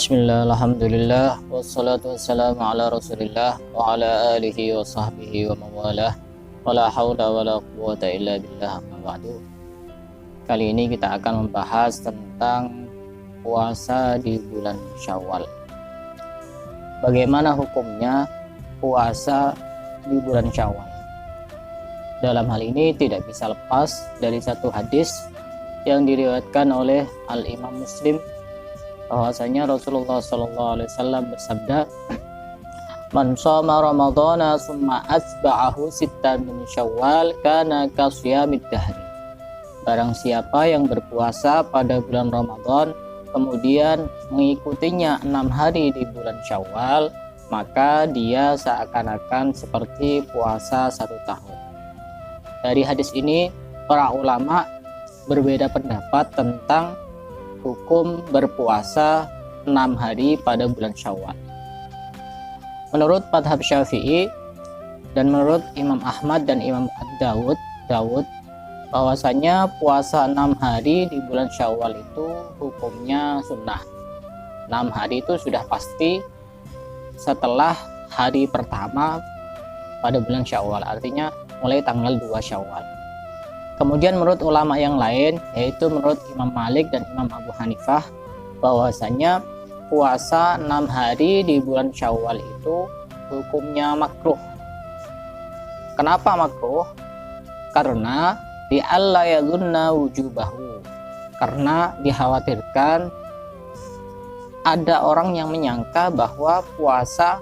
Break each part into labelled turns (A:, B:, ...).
A: Bismillah, alhamdulillah, wassalatu wassalamu ala rasulillah wa ala alihi wa sahbihi wa mawalah, wa la hawla wa la quwwata illa billah, amma ba'du. Kali ini kita akan membahas tentang puasa di bulan Syawal. Bagaimana hukumnya puasa di bulan Syawal? Dalam hal ini tidak bisa lepas dari satu hadis yang diriwayatkan oleh Al-Imam Muslim, bahwasanya Rasulullah SAW bersabda, "Man shoma Ramadhana summa atba'ahu sittan min Syawal kana kasiyamid dahri." Barang siapa yang berpuasa pada bulan Ramadan kemudian mengikutinya 6 hari di bulan Syawal, maka dia seakan-akan seperti puasa 1 tahun. Dari hadis ini para ulama berbeda pendapat tentang hukum berpuasa 6 hari pada bulan Syawal. Menurut madhab Syafi'i dan menurut Imam Ahmad dan Imam Dawud, bahwasanya puasa 6 hari di bulan Syawal itu hukumnya sunnah. 6 hari itu sudah pasti setelah hari pertama pada bulan Syawal, artinya mulai tanggal 2 Syawal. Kemudian menurut ulama yang lain, yaitu menurut Imam Malik dan Imam Abu Hanifah, bahwasanya puasa 6 hari di bulan Syawal itu hukumnya makruh. Kenapa makruh? Karena li'alla yadhunna wujubahu, karena dikhawatirkan ada orang yang menyangka bahwa puasa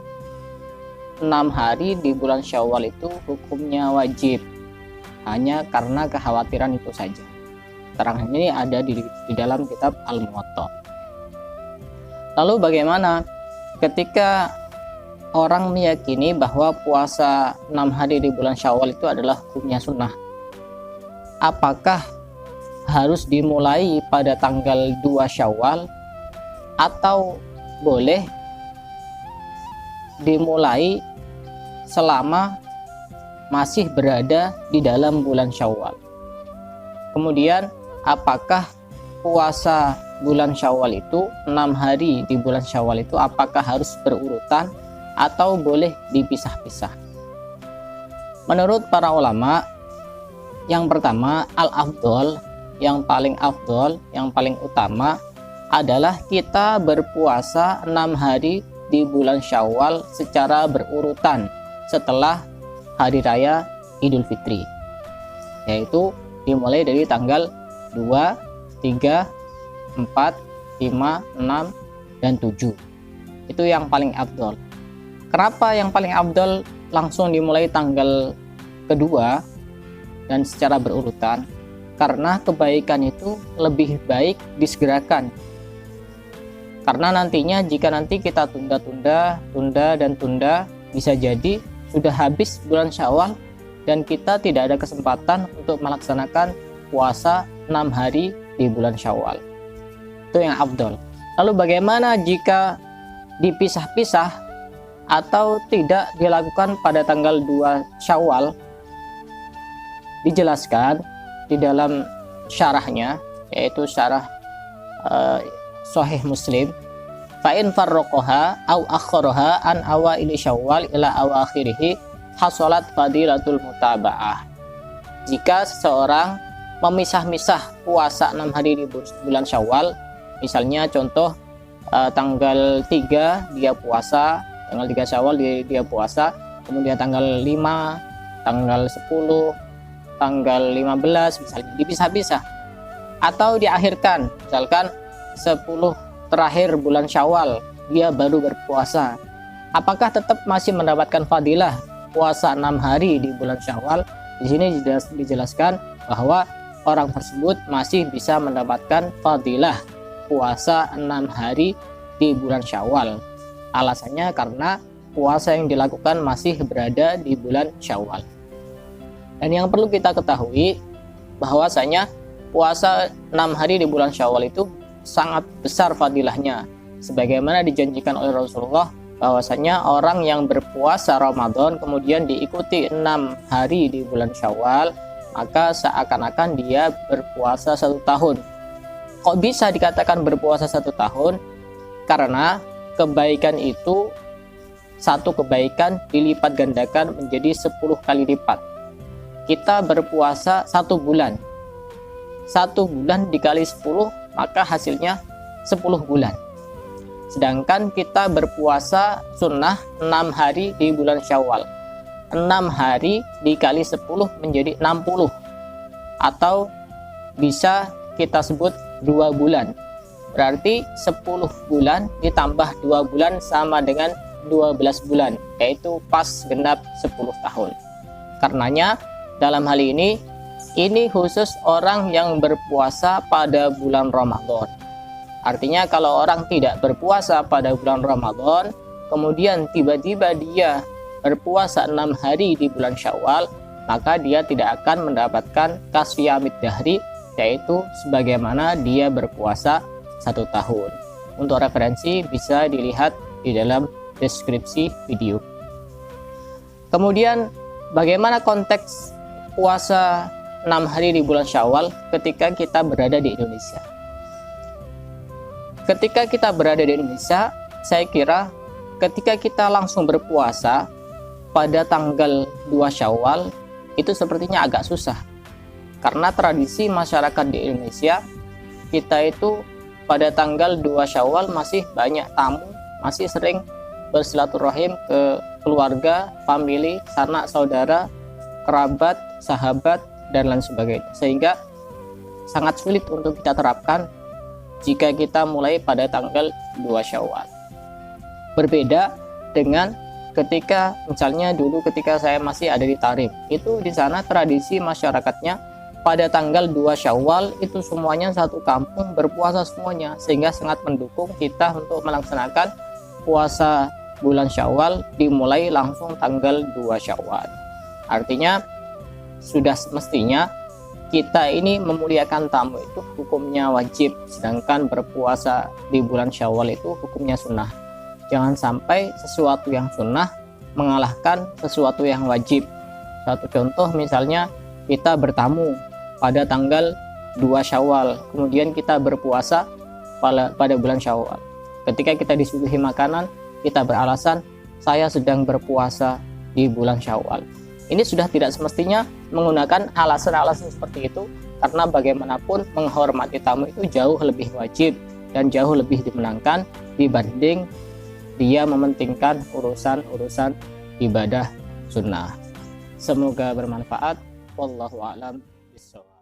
A: 6 hari di bulan Syawal itu hukumnya wajib, hanya karena kekhawatiran itu saja. Keterangan ini ada di dalam kitab Al-Muwatta. Lalu bagaimana ketika orang meyakini bahwa puasa 6 hari di bulan Syawal itu adalah hukumnya sunnah? Apakah harus dimulai pada tanggal 2 Syawal atau boleh dimulai selama masih berada di dalam bulan Syawal? Kemudian apakah puasa bulan Syawal itu 6 hari di bulan Syawal itu apakah harus berurutan atau boleh dipisah-pisah? Menurut para ulama, yang pertama al-afdol, yang paling afdol, yang paling utama adalah kita berpuasa 6 hari di bulan Syawal secara berurutan setelah hari raya Idul Fitri, yaitu dimulai dari tanggal 2, 3, 4, 5, 6, dan 7. Itu yang paling afdol. Kenapa yang paling afdol langsung dimulai tanggal kedua dan secara berurutan? Karena kebaikan itu lebih baik disegerakan. Karena nantinya jika nanti kita tunda, bisa jadi sudah habis bulan Syawal dan kita tidak ada kesempatan untuk melaksanakan puasa 6 hari di bulan Syawal. Itu yang afdol. Lalu bagaimana jika dipisah-pisah atau tidak dilakukan pada tanggal 2 Syawal? Dijelaskan di dalam syarahnya, yaitu syarah Sahih Muslim, fa'in farroqoha au akhoroha an awaili Syawal ila awakhirihi hasolat fadilatul mutaba'ah. Jika seseorang memisah-misah puasa 6 hari di bulan Syawal, misalnya contoh tanggal 3 dia puasa, tanggal 3 Syawal dia puasa, kemudian tanggal 5, tanggal 10, tanggal 15 misalnya dipisah-pisah, atau diakhirkan, misalkan 10 terakhir bulan Syawal dia baru berpuasa, apakah tetap masih mendapatkan fadilah puasa 6 hari di bulan Syawal? Di sini dijelaskan bahwa orang tersebut masih bisa mendapatkan fadilah puasa 6 hari di bulan Syawal. Alasannya karena puasa yang dilakukan masih berada di bulan Syawal. Dan yang perlu kita ketahui bahwasanya puasa 6 hari di bulan Syawal itu sangat besar fadilahnya, sebagaimana dijanjikan oleh Rasulullah bahwasanya orang yang berpuasa Ramadan kemudian diikuti 6 hari di bulan Syawal, maka seakan-akan dia berpuasa 1 tahun. Kok bisa dikatakan berpuasa 1 tahun? Karena kebaikan itu, satu kebaikan dilipat gandakan menjadi 10 kali lipat. Kita berpuasa 1 bulan, 1 bulan dikali 10 maka hasilnya 10 bulan. Sedangkan kita berpuasa sunnah 6 hari di bulan Syawal, 6 hari dikali 10 menjadi 60, atau bisa kita sebut 2 bulan. Berarti 10 bulan ditambah 2 bulan sama dengan 12 bulan, yaitu pas genap 10 tahun. Karenanya dalam hal ini khusus orang yang berpuasa pada bulan Ramadan. Artinya kalau orang tidak berpuasa pada bulan Ramadan, kemudian tiba-tiba dia berpuasa 6 hari di bulan Syawal, maka dia tidak akan mendapatkan kasfiyamid dahri, yaitu sebagaimana dia berpuasa 1 tahun. Untuk referensi bisa dilihat di dalam deskripsi video. Kemudian bagaimana konteks puasa 6 hari di bulan Syawal ketika kita berada di Indonesia? Ketika kita berada di Indonesia, saya kira ketika kita langsung berpuasa pada tanggal 2 Syawal itu sepertinya agak susah. Karena tradisi masyarakat di Indonesia, kita itu pada tanggal 2 Syawal masih banyak tamu, masih sering bersilaturahim ke keluarga, famili, sanak saudara, kerabat, sahabat, dan lain sebagainya. Sehingga sangat sulit untuk kita terapkan jika kita mulai pada tanggal 2 Syawal. Berbeda dengan ketika misalnya dulu ketika saya masih ada di Tarim, itu di sana tradisi masyarakatnya pada tanggal 2 Syawal itu semuanya satu kampung berpuasa semuanya, sehingga sangat mendukung kita untuk melaksanakan puasa bulan Syawal dimulai langsung tanggal 2 Syawal. Artinya sudah semestinya kita ini memuliakan tamu itu hukumnya wajib, sedangkan berpuasa di bulan Syawal itu hukumnya sunnah. Jangan sampai sesuatu yang sunnah mengalahkan sesuatu yang wajib. Satu contoh misalnya kita bertamu pada tanggal 2 Syawal, kemudian kita berpuasa pada bulan Syawal. Ketika kita disuguhi makanan, kita beralasan saya sedang berpuasa di bulan Syawal. Ini sudah tidak semestinya menggunakan alasan-alasan seperti itu, karena bagaimanapun menghormati tamu itu jauh lebih wajib dan jauh lebih dimenangkan dibanding dia mementingkan urusan-urusan ibadah sunnah. Semoga bermanfaat. Wallahu a'lam bishawab.